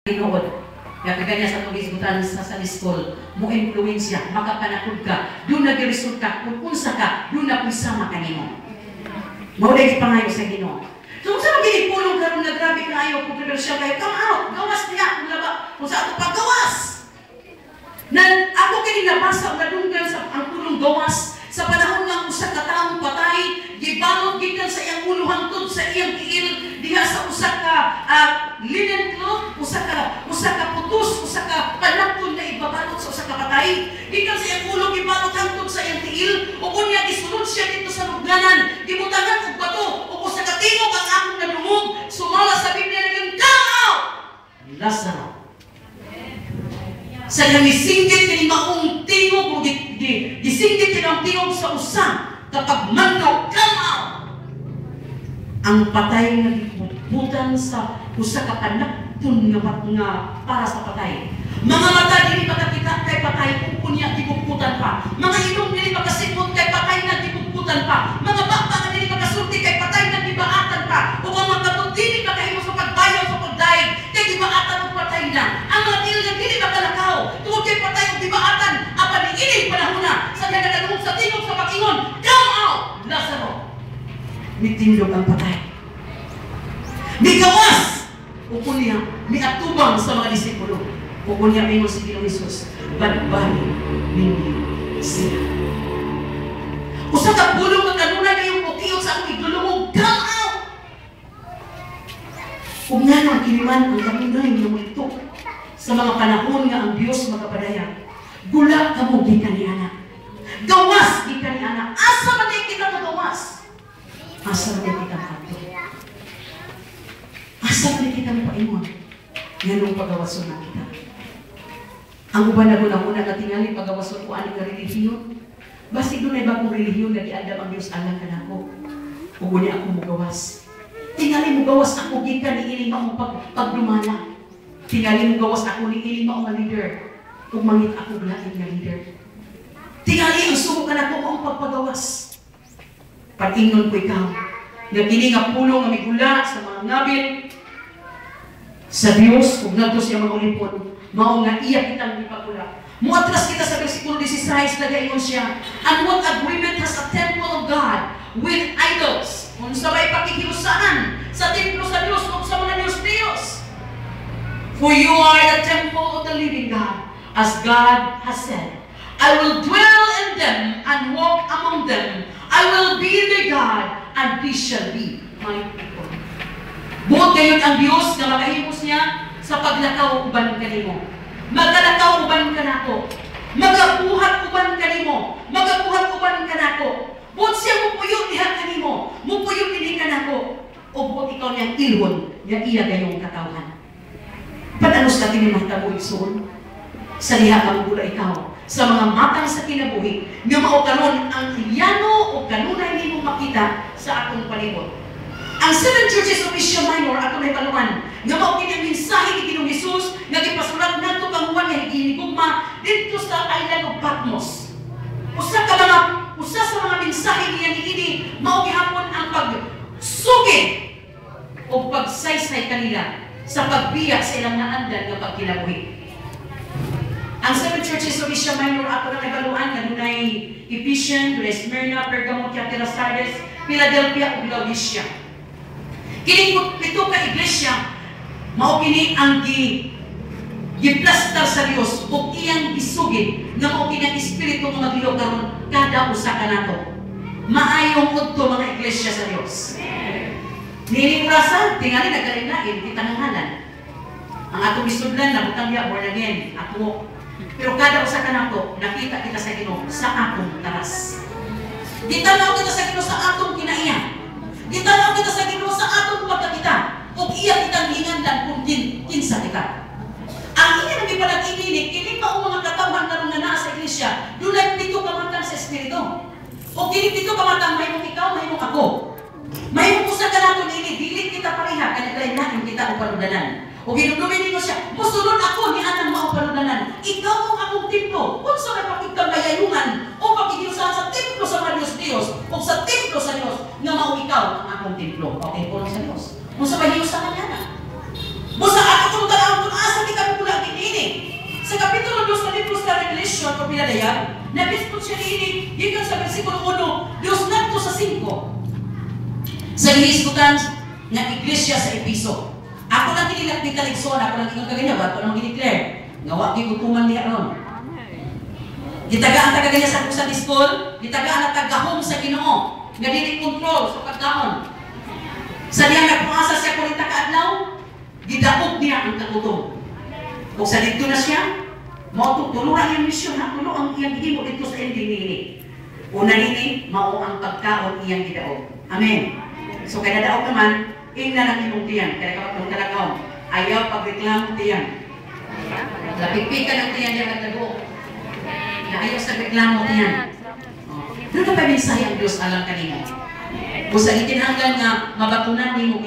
Tinuod. Kaya kagaya sa pag-isgutan sa school, mo influensya, makapanakod ka, doon nag-result ka, kung unsa ka, doon na pusama ka nimo. Mauday pangayo sa Ginoo. So, sa mga pulong karon na grabe kayo, kontrobersya kayo, come out, gawas niya, kung sa ato paggawas. Ako kini nabasa, nadunggan sa ang pulong gawas, sa panahon ng usa ka taong patay, gibalot gikan sa iyang ulo hangtod sa iyang tiil, diha sa usa ka linen cloth, usa ka putus, usa ka panapon na ibabalot sa usa ka patay, gikan sa iyang ulo gibalot hangtod sa iyang tiil, ug unya gisulod siya dito sa lugnanan, gibutangan og bato, ug usa ka tingog ang akong nadungog, sumala sa Biblia nang come out! Lazaro. Sa namisinggit kini maong tingog, gisinggit kini ang tingog sa usa, kapag mandaw, come out! Ang patay nga giputan sa usa ka panapon nga para sa patay. Mga mata dili makakita kay patay kung kunya gipuputan pa. Mga ilong dili makasipot kay patay na gipuputan pa. Mga baka nga dili makasulti kay patay na gibaatan pa. Ug ang mga kabot dili makahimo sa pagbayaw sa pagdaig kay gibaatan og patay na. Ang mga ilong dili makalakaw tungod kay patay og gibaatan apan niini panahona sa nagdadungog sa tingog sa pag-ingon. Come out, Lazaro! Mitindog ang patay. Migawas! Ukon niya, miatubang sa mga disipulo. Ukon niya mingon si Ginoong Hesus, balbali ninyo sila. Usa ka pulong nga kanunay kayong putiyot sa akong igdulungog, come out! Kung nga nang kiniman ang kanunay nga multo sa mga panahon nga ang Diyos magapadaya, gula ka mo gikan ni anak. Gawas gikan ni anak. Asa man kita magawas? Asa man kita magpapito? Asa man kita magpaingon? Ganong pagawason na kita. Ang uban na guna-guna na tingali pagawason ko aning nga relihiyon. Basi doon ay bagong relihiyon na diadam ang Diyos alang ka na ko. Uguni ako mugawas. Tingali mugawas ako gikan ni ining maong pagdumala. Tingali mugawas ako ni ining maong leader. Kung mangit ako lain nga leader. Tingali ang suko ka na ko maong pagpagawas. Pag-ingon ko ikaw, nga kini nga pulong nga migula sa mga ngabil sa Dios, kung nato siya mga ulipon, mao nga iya kitang ipagula. Muatras kita sa versikulo 16, nagaingon siya, and what agreement has a temple of God with idols? Kung sabay pakikilusaan sa templo sa Dios o sa mga Diyos. For you are the temple of the living God, as God has said, I will dwell in them and walk among them. I will be their God, and they shall be my people. Buot gayon ang Diyos na makahimos niya sa paglakaw uban kanimo. Magalakaw uban kanako. Magabuhat uban kanimo. Magabuhat uban kanako. Buot siya mupuyot diha kanimo. Mupuyot dinhi kanako. O buot ikaw niyang ilhon nga iya gayong katawhan. Padanos ka kini mahitabo igsoon. Sa diha ka mugula ikaw sa mga matang sa kinabuhi nga mao karon ang iyano o kanunay nimo makita sa atong palibot. Ang 7 churches of Asia Minor ato may paluman nga mao kini ang mensahe ni Ginoong Hesus nga gipasulat ngadto kang Juan nga hinigugma didto sa island of Patmos. Usa sa mga mensahe niya niini mao gihapon ang pagsugid o pagsaysay kanila sa pagbiyak sa ilang naandan nga pagkinabuhi. Ang 7 churches of Asia Minor ato na ibaluan nga dunay Ephesians, Smyrna, Pergamum, Thyatira, Sardis, Philadelphia ug Laodicea. Kini pito ka iglesia mao kini ang giplastar sa Dios ug iyang isugid nga mao kini ang espiritu nga magilo karon kada usa ka nato. Maayong udto mga iglesia sa Dios. Nini orasan tingali nagkalain kita nangalan. Ang atong isudlan nabutang diha born again ako. Pero kada usa ka nato nakita kita sa Ginoo sa atong taras. Gitanaw kita sa Ginoo sa atong kinaiya. Gitanaw kita sa Ginoo sa atong pagkakita. Ug iya kitang hingandan kung kinsa kita. Ang iya nang ipanag-inini kini mao mga katawhan karon nga naa sa iglesia. Dunay pito ka matang sa espiritu. O kini pito ka matang mahimong ikaw, mahimong ako. Mahimong usa ka nato nini dili kita pareha kanang lain kita og panudanan. O ginuglumin ninyo siya, musulod ako ni anang mao panudanan. Ikaw ang akong templo. Unsa may pakitang kayayungan o pakikiusahan sa templo sa mga Diyos o sa templo sa Dios nga mao ikaw ang akong templo. Okay po lang sa Dios. Unsa may hiusahan niya na? Musa ako kung tanawon kung asa Haleluya. Nabispot siya rin, gikan sa versikulo 1, Diyos nagto sa 5. Sa gihisgutan nga iglesia sa Episo. Ako lang kinilak ni Kaligson, ako lang ingon kaganya, bato lang giniclare. Nga wag gigutuman niya ron. Gitagaan ta kaganya sa Sunday school, gitagaan na tagahom sa Ginoo. Nga dili control sa pagkaon. Sa diyan nagpuasa siya 40 ka adlaw, gidaog niya ang kagutom. Kung sa dito na siya, mao tuluran yung misyon na tulo ang iyang gihimo dito sa ending nini. Una nini, mao ang pagkaon iyang gidaog. Amen. So kaya daog naman, ing na nang imong tiyan, kaya kapag nung talagaw, ayaw pagreklamo tiyan. Lapigpikan ang tiyan niya kagdago. Na ayaw sa reklamo tiyan. Doon na pa mensahe ang Diyos alam kanina. Kung sa itinanggan nga, mabatunan ni mo